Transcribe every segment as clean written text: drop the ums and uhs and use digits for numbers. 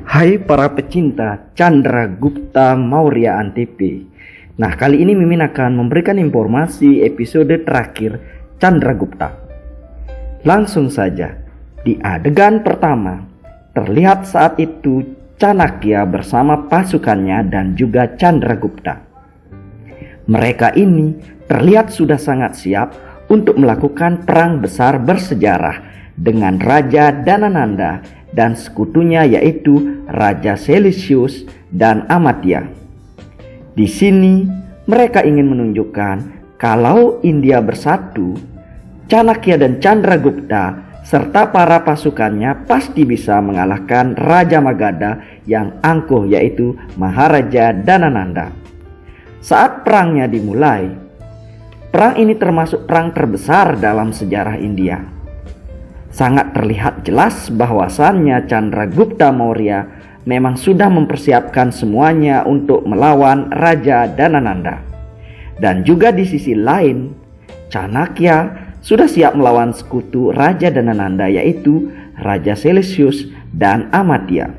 Hai para pecinta Chandragupta Maurya Antv. Nah, kali ini Mimin akan memberikan informasi episode terakhir Chandragupta. Langsung saja, di adegan pertama terlihat saat itu Chanakya bersama pasukannya dan juga Chandragupta. Mereka ini terlihat sudah sangat siap untuk melakukan perang besar bersejarah dengan Raja Dhanananda dan sekutunya yaitu Raja Seleucus dan Amatya. Di sini mereka ingin menunjukkan kalau India bersatu, Chanakya dan Chandragupta serta para pasukannya pasti bisa mengalahkan Raja Magadha yang angkuh yaitu Maharaja Dhanananda. Saat perangnya dimulai, perang ini termasuk perang terbesar dalam sejarah India. Sangat terlihat jelas bahwasannya Chandragupta Maurya memang sudah mempersiapkan semuanya untuk melawan Raja Dhanananda. Dan juga di sisi lain, Chanakya sudah siap melawan sekutu Raja Dhanananda yaitu Raja Seleucus dan Amatya.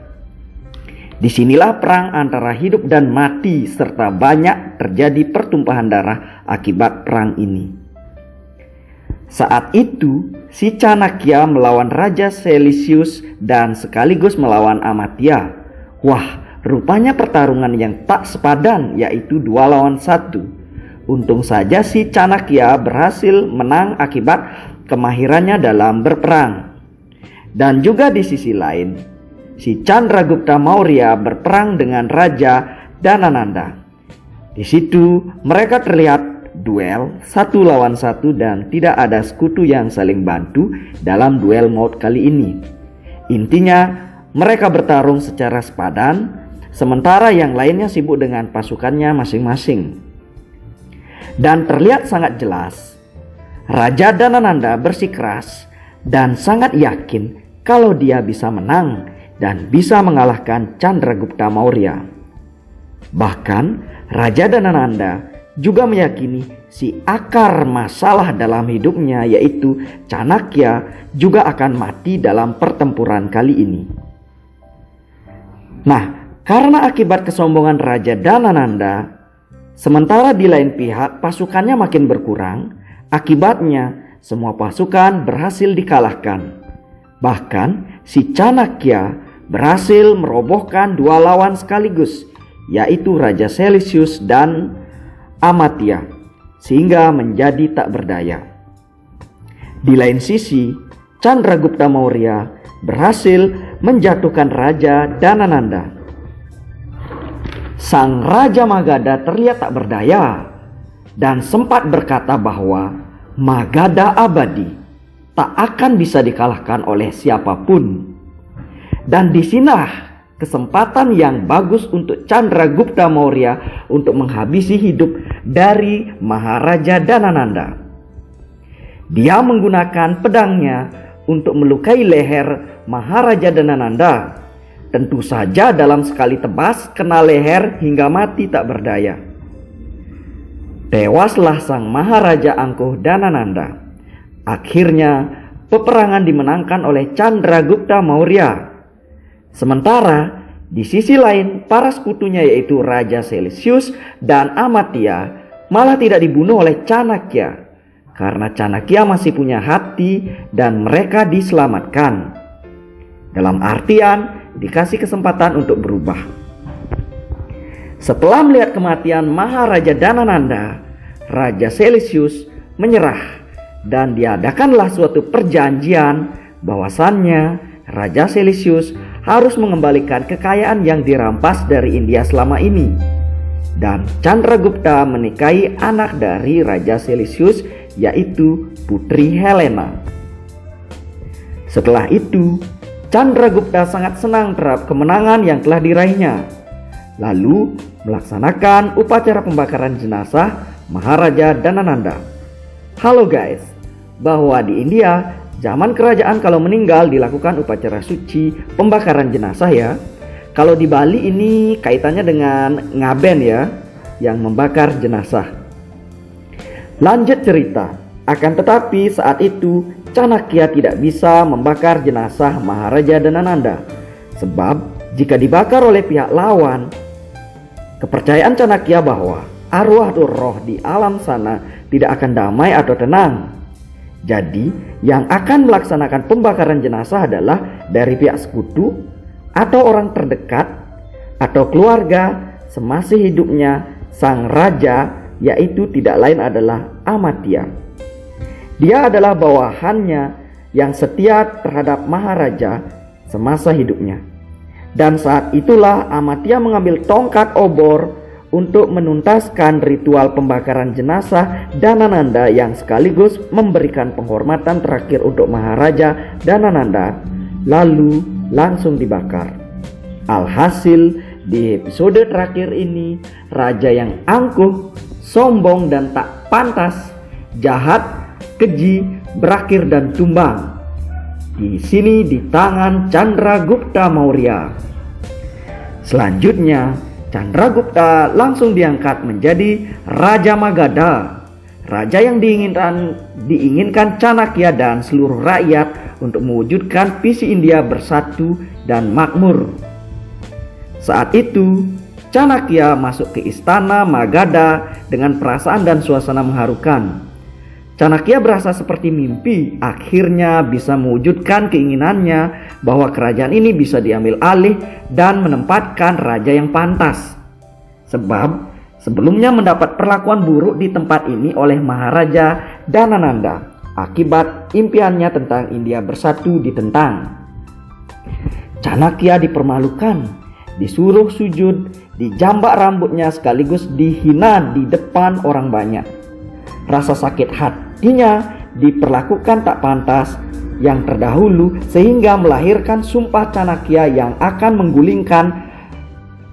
Disinilah perang antara hidup dan mati serta banyak terjadi pertumpahan darah akibat perang ini. Saat itu, si Chanakya melawan Raja Seleucus dan sekaligus melawan Amatya. Wah, rupanya pertarungan yang tak sepadan yaitu 2 lawan 1. Untung saja si Chanakya berhasil menang akibat kemahirannya dalam berperang. Dan juga di sisi lain, si Chandragupta Maurya berperang dengan Raja Dhanananda. Di situ mereka terlihat duel 1 lawan 1 dan tidak ada sekutu yang saling bantu dalam duel maut kali ini. Intinya mereka bertarung secara sepadan, sementara yang lainnya sibuk dengan pasukannya masing-masing. Dan terlihat sangat jelas Raja Dhanananda bersikeras dan sangat yakin kalau dia bisa menang dan bisa mengalahkan Chandragupta Maurya. Bahkan Raja Dhanananda juga meyakini si akar masalah dalam hidupnya yaitu Chanakya juga akan mati dalam pertempuran kali ini. Nah, karena akibat kesombongan Raja Dhanananda, sementara di lain pihak pasukannya makin berkurang, akibatnya semua pasukan berhasil dikalahkan. Bahkan si Chanakya berhasil merobohkan 2 lawan sekaligus, yaitu Raja Seleucus dan Amatya, sehingga menjadi tak berdaya. Di lain sisi, Chandragupta Maurya berhasil menjatuhkan Raja Dhanananda. Sang Raja Magadha terlihat tak berdaya dan sempat berkata bahwa Magadha abadi, tak akan bisa dikalahkan oleh siapapun. Dan disinilah kesempatan yang bagus untuk Chandragupta Maurya untuk menghabisi hidup dari Maharaja Dhanananda. Dia menggunakan pedangnya untuk melukai leher Maharaja Dhanananda. Tentu saja dalam sekali tebas kena leher hingga mati tak berdaya. Tewaslah sang Maharaja angkuh Dhanananda. Akhirnya peperangan dimenangkan oleh Chandragupta Maurya. Sementara di sisi lain para sekutunya yaitu Raja Seleucus dan Amatya malah tidak dibunuh oleh Chanakya, karena Chanakya masih punya hati dan mereka diselamatkan. Dalam artian dikasih kesempatan untuk berubah. Setelah melihat kematian Maharaja Dhanananda, Raja Seleucus menyerah dan diadakanlah suatu perjanjian bahwasannya Raja Seleucus harus mengembalikan kekayaan yang dirampas dari India selama ini. Dan Chandragupta menikahi anak dari Raja Seleucus yaitu Putri Helena. Setelah itu, Chandragupta sangat senang terhadap kemenangan yang telah diraihnya. Lalu melaksanakan upacara pembakaran jenazah Maharaja Dhanananda. Halo guys, bahwa di India zaman kerajaan kalau meninggal dilakukan upacara suci pembakaran jenazah ya. Kalau di Bali ini kaitannya dengan ngaben ya, yang membakar jenazah. Lanjut cerita, Akan tetapi saat itu Chanakya tidak bisa membakar jenazah Maharaja Dhanananda, sebab jika dibakar oleh pihak lawan, kepercayaan Chanakya bahwa arwah atau roh di alam sana tidak akan damai atau tenang. Jadi yang akan melaksanakan pembakaran jenazah adalah dari pihak sekutu atau orang terdekat atau keluarga semasih hidupnya sang raja, yaitu tidak lain adalah Amatya. Dia adalah bawahannya yang setia terhadap Maharaja semasa hidupnya. Dan saat itulah Amatya mengambil tongkat obor untuk menuntaskan ritual pembakaran jenazah Dhanananda yang sekaligus memberikan penghormatan terakhir untuk Maharaja Dhanananda, lalu langsung dibakar. Alhasil di episode terakhir ini, raja yang angkuh, sombong dan tak pantas, jahat, keji, berakhir dan tumbang. Di sini di tangan Chandragupta Maurya. Selanjutnya, Chandragupta langsung diangkat menjadi Raja Magadha, raja yang diinginkan Chanakya dan seluruh rakyat untuk mewujudkan visi India bersatu dan makmur. Saat itu, Chanakya masuk ke istana Magadha dengan perasaan dan suasana mengharukan. Chanakya berasa seperti mimpi akhirnya bisa mewujudkan keinginannya bahwa kerajaan ini bisa diambil alih dan menempatkan raja yang pantas. Sebab sebelumnya mendapat perlakuan buruk di tempat ini oleh Maharaja Dhanananda akibat impiannya tentang India bersatu ditentang. Chanakya dipermalukan, disuruh sujud, dijambak rambutnya sekaligus dihina di depan orang banyak. Rasa sakit hatinya diperlakukan tak pantas yang terdahulu sehingga melahirkan sumpah Chanakya yang akan menggulingkan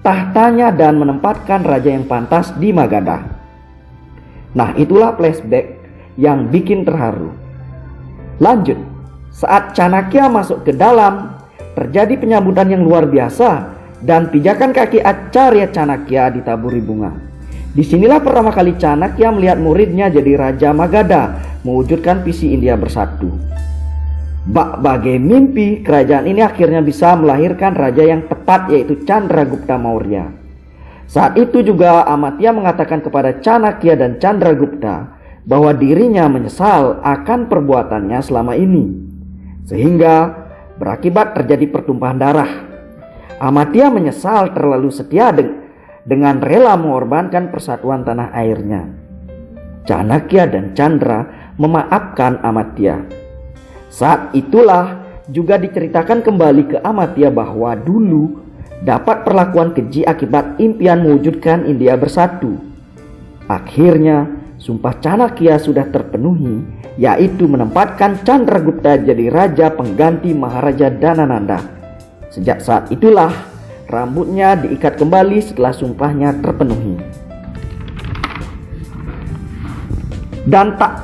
tahtanya dan menempatkan raja yang pantas di Magadha. Nah, itulah flashback yang bikin terharu. Lanjut, saat Chanakya masuk ke dalam, terjadi penyambutan yang luar biasa dan pijakan kaki Acarya Chanakya ditaburi bunga. Disinilah pertama kali Chanakya melihat muridnya jadi Raja Magadha mewujudkan visi India bersatu. Bagai mimpi, kerajaan ini akhirnya bisa melahirkan raja yang tepat, yaitu Chandragupta Maurya. Saat itu juga Amatya mengatakan kepada Chanakya dan Chandragupta bahwa dirinya menyesal akan perbuatannya selama ini, sehingga berakibat terjadi pertumpahan darah. Amatya menyesal terlalu setia dengan rela mengorbankan persatuan tanah airnya. Chanakya dan Chandra memaafkan Amatya. Saat itulah juga diceritakan kembali ke Amatya bahwa dulu dapat perlakuan keji akibat impian mewujudkan India bersatu. Akhirnya sumpah Chanakya sudah terpenuhi, yaitu menempatkan Chandragupta jadi raja pengganti Maharaja Dhanananda. Sejak saat itulah rambutnya diikat kembali setelah sumpahnya terpenuhi. Dan tak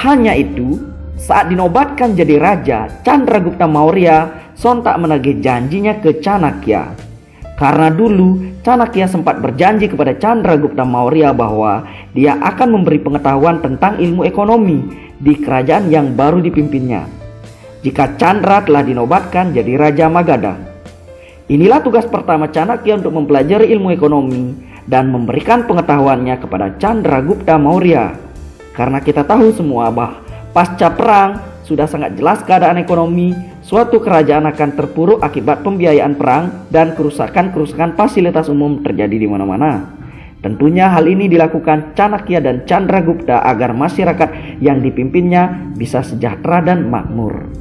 hanya itu, saat dinobatkan jadi raja, Chandragupta Maurya sontak menagih janjinya ke Chanakya. Karena dulu Chanakya sempat berjanji kepada Chandragupta Maurya bahwa dia akan memberi pengetahuan tentang ilmu ekonomi di kerajaan yang baru dipimpinnya jika Chandra telah dinobatkan jadi Raja Magadha. Inilah tugas pertama Chanakya untuk mempelajari ilmu ekonomi dan memberikan pengetahuannya kepada Chandragupta Maurya. Karena kita tahu semua bahwa pasca perang sudah sangat jelas keadaan ekonomi suatu kerajaan akan terpuruk akibat pembiayaan perang dan kerusakan fasilitas umum terjadi di mana-mana. Tentunya hal ini dilakukan Chanakya dan Chandragupta agar masyarakat yang dipimpinnya bisa sejahtera dan makmur.